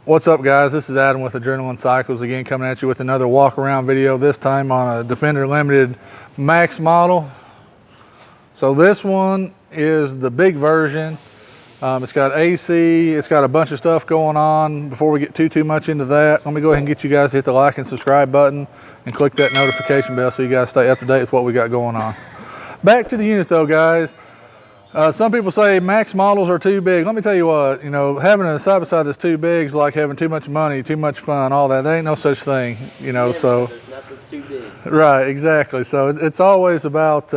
What's up, guys? This is Adam with Adrenaline Cycles again, coming at you with another walk around video, this time on a Defender Limited Max model. So this one is the big version. It's got AC, it's got a bunch of stuff going on. Before we get too much into that, let me go ahead and get you guys to hit the like and subscribe button and click that notification bell so you guys stay up to date with what we got going on. Back to the unit though, guys. Some people say Max models are too big. Let me tell you what, having a side-by-side that's too big is like having too much money, too much fun, all that. There ain't no such thing, so. There's nothing's too big. Right, exactly. So it's always about,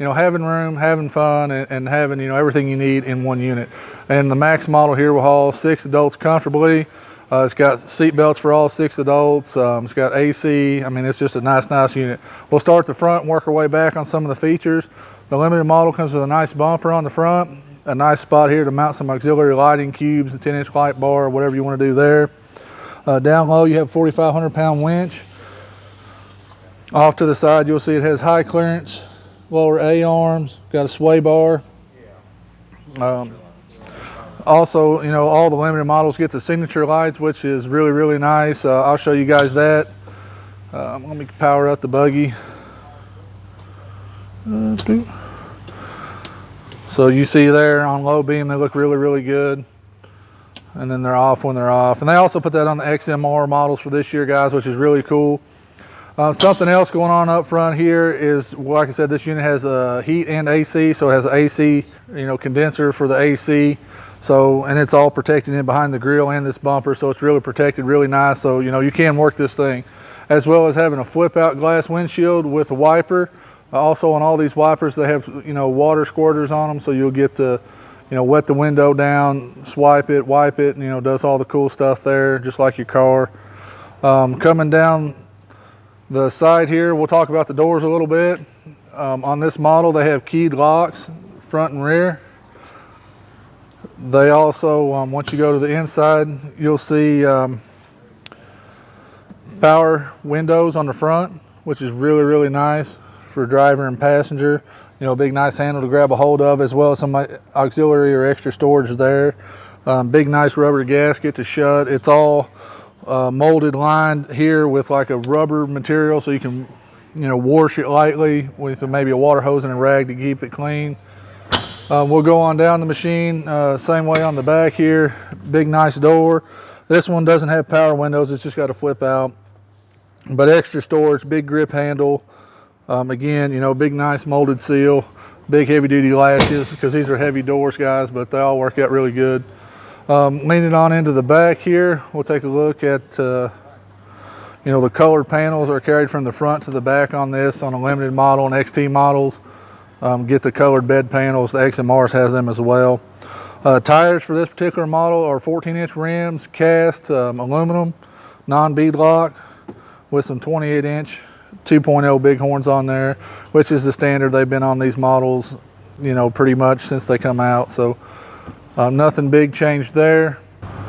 having room, having fun, and having, everything you need in one unit. And the Max model here will haul 6 adults comfortably. It's got seat belts for all 6 adults. It's got AC. I mean, it's just a nice unit. We'll start at the front and work our way back on some of the features. The limited model comes with a nice bumper on the front, a nice spot here to mount some auxiliary lighting cubes, a 10-inch light bar, whatever you want to do there. Down low, you have a 4,500-pound winch. Off to the side, you'll see it has high clearance, lower A-arms, got a sway bar. Also, all the limited models get the signature lights, which is really nice. I'll show you guys that. Let me power up the buggy. So you see there on low beam, they look really good. And then they're off when they're off. And they also put that on the XMR models for this year, guys, which is really cool. Something else going on up front here is, like I said, this unit has heat and AC, so it has an AC, condenser for the AC. So, and it's all protected in behind the grill and this bumper, so it's really protected, really nice. So, you can work this thing, as well as having a flip out glass windshield with a wiper. Also on all these wipers, they have, water squirters on them, so you'll get to, wet the window down, swipe it, wipe it, and, does all the cool stuff there, just like your car. Coming down the side here, we'll talk about the doors a little bit. On this model, they have keyed locks, front and rear. They also, once you go to the inside, you'll see power windows on the front, which is really nice for driver and passenger. A big nice handle to grab a hold of, as well as some auxiliary or extra storage there. Big nice rubber gasket to shut. It's all molded lined here with like a rubber material, so you can wash it lightly with maybe a water hose and a rag to keep it clean. We'll go on down the machine, same way on the back here. Big nice door. This one doesn't have power windows, it's just got a flip out, but extra storage, big grip handle. Again, big nice molded seal, big heavy duty latches, because these are heavy doors, guys, but they all work out really good. Leaning on into the back here, we'll take a look at the colored panels are carried from the front to the back on this, on a limited model and XT models. Get the colored bed panels. The XMRs has them as well. Tires for this particular model are 14-inch rims, cast aluminum, non-beadlock, with some 28-inch 2.0 bighorns on there, which is the standard. They've been on these models, pretty much since they come out. So nothing big changed there.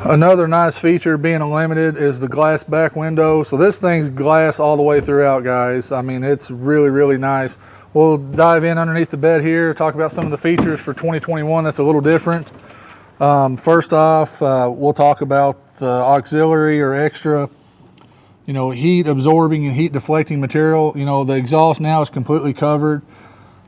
Another nice feature being a limited is the glass back window. So this thing's glass all the way throughout, guys. I mean, it's really nice. We'll dive in underneath the bed here, talk about some of the features for 2021 that's a little different. First off, we'll talk about the auxiliary or extra, heat absorbing and heat deflecting material. The exhaust now is completely covered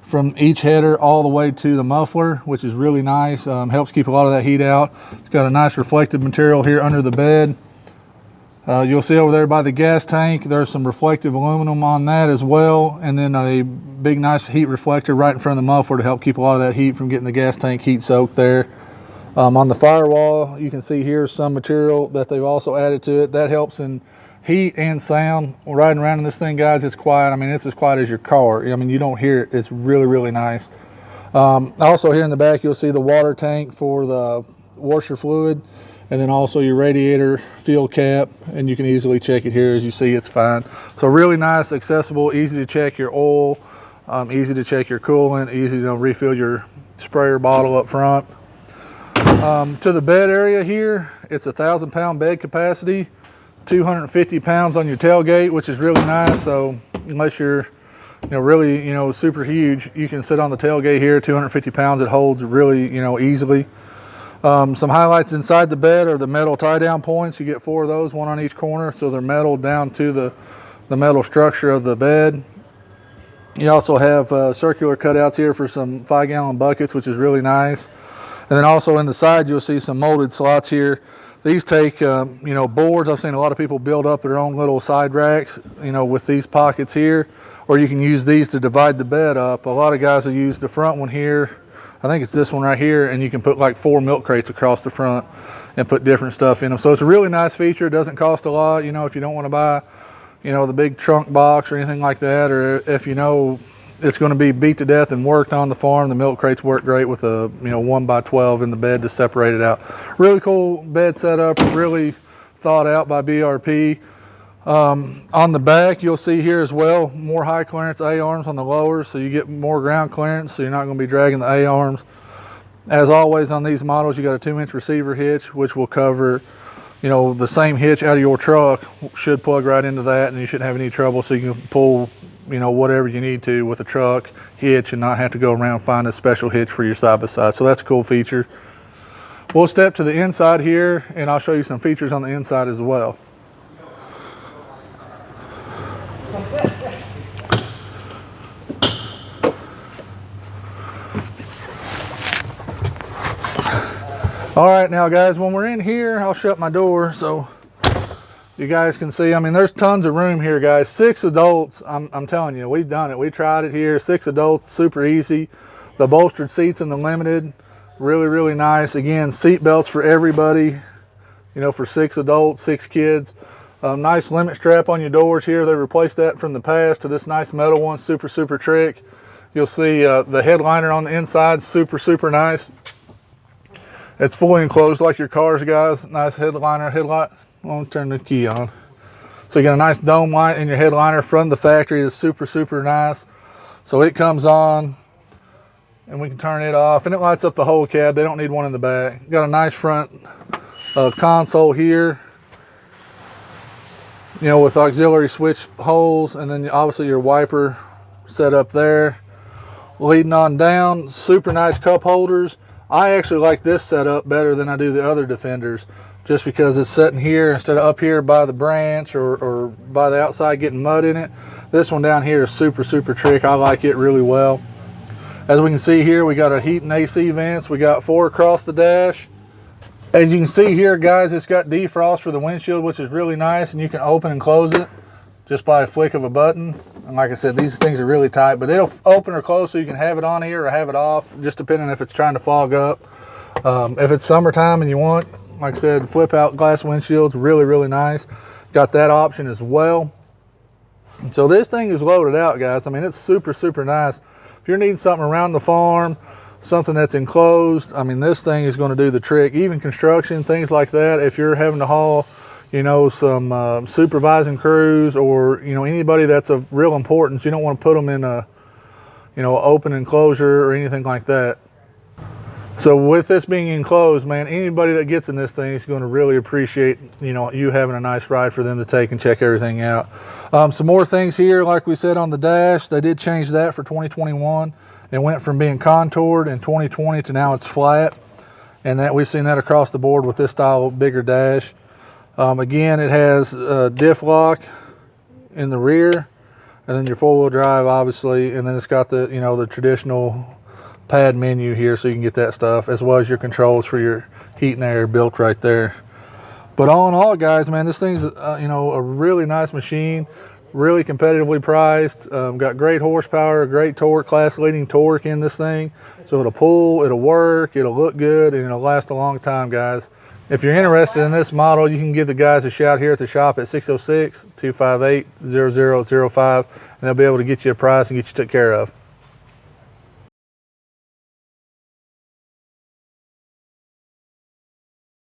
from each header all the way to the muffler, which is really nice. Helps keep a lot of that heat out. It's got a nice reflective material here under the bed. You'll see over there by the gas tank, there's some reflective aluminum on that as well, and then a big nice heat reflector right in front of the muffler to help keep a lot of that heat from getting the gas tank heat soaked there. On the firewall, you can see here's some material that they've also added to it. That helps in heat and sound. Riding around in this thing, guys, it's quiet. I mean, it's as quiet as your car. I mean, you don't hear it. It's really nice. Also here in the back, you'll see the water tank for the washer fluid, and then also your radiator fuel cap, and you can easily check it here. As you see, it's fine. So really nice, accessible, easy to check your oil, easy to check your coolant, easy to refill your sprayer bottle up front. To the bed area here, it's 1,000-pound bed capacity, 250 pounds on your tailgate, which is really nice. So unless you're really super huge, you can sit on the tailgate here. 250 pounds, it holds really easily. Some highlights inside the bed are the metal tie down points. You get 4 of those, one on each corner, so they're metal down to the metal structure of the bed. You also have circular cutouts here for some 5-gallon buckets, which is really nice. And then also in the side, you'll see some molded slots here. These take, boards. I've seen a lot of people build up their own little side racks, with these pockets here, or you can use these to divide the bed up. A lot of guys will use the front one here. I think it's this one right here, and you can put like 4 milk crates across the front and put different stuff in them. So it's a really nice feature. It doesn't cost a lot, if you don't want to buy, the big trunk box or anything like that, or if it's going to be beat to death and worked on the farm. The milk crates work great with a 1x12 in the bed to separate it out. Really cool bed setup, really thought out by BRP. On the back, you'll see here as well, more high clearance A-arms on the lowers, so you get more ground clearance, so you're not going to be dragging the A-arms. As always on these models, you got a 2-inch receiver hitch, which will cover, the same hitch out of your truck should plug right into that, and you shouldn't have any trouble, so you can pull, whatever you need to with a truck hitch and not have to go around and find a special hitch for your side-by-side. So that's a cool feature. We'll step to the inside here, and I'll show you some features on the inside as well. All right, now guys, when we're in here, I'll shut my door so you guys can see. I mean, there's tons of room here, guys. 6 adults, I'm telling you, we've done it. We tried it here, 6 adults, super easy. The bolstered seats in the Limited, really, really nice. Again, seat belts for everybody, for 6 adults, 6 kids. Nice limit strap on your doors here. They replaced that from the past to this nice metal one, super, super trick. You'll see the headliner on the inside, super, super nice. It's fully enclosed like your cars, guys. Nice headliner, headlight. I'll turn the key on. So you got a nice dome light in your headliner from the factory. It's super, super nice. So it comes on and we can turn it off and it lights up the whole cab. They don't need one in the back. Got a nice front console here, with auxiliary switch holes, and then obviously your wiper set up there. Leading on down, super nice cup holders. I actually like this setup better than I do the other Defenders, just because it's sitting here instead of up here by the branch or by the outside getting mud in it. This one down here is super, super trick. I like it really well. As we can see here, we got a heat and AC vents. We got 4 across the dash. As you can see here, guys, it's got defrost for the windshield, which is really nice, and you can open and close it just by a flick of a button. And like I said, these things are really tight, but it'll open or close so you can have it on here or have it off, just depending if it's trying to fog up. If it's summertime and you want, like I said, flip out glass windshields, really, really nice. Got that option as well. And so this thing is loaded out, guys. I mean, it's super, super nice. If you're needing something around the farm, something that's enclosed, I mean, this thing is going to do the trick. Even construction, things like that, if you're having to haul, some supervising crews or, anybody that's of real importance, you don't want to put them in a, open enclosure or anything like that. So with this being enclosed, man, anybody that gets in this thing is going to really appreciate, you having a nice ride for them to take and check everything out. Some more things here, like we said on the dash, they did change that for 2021. It went from being contoured in 2020 to now it's flat. And that we've seen that across the board with this style of bigger dash. Again, it has a diff lock in the rear, and then your 4-wheel drive, obviously, and then it's got the, the traditional pad menu here, so you can get that stuff, as well as your controls for your heat and air built right there. But all in all, guys, man, this thing's a really nice machine, really competitively priced. Got great horsepower, great torque, class-leading torque in this thing. So it'll pull, it'll work, it'll look good, and it'll last a long time, guys. If you're interested in this model, you can give the guys a shout here at the shop at 606-258-0005, and they'll be able to get you a price and get you took care of.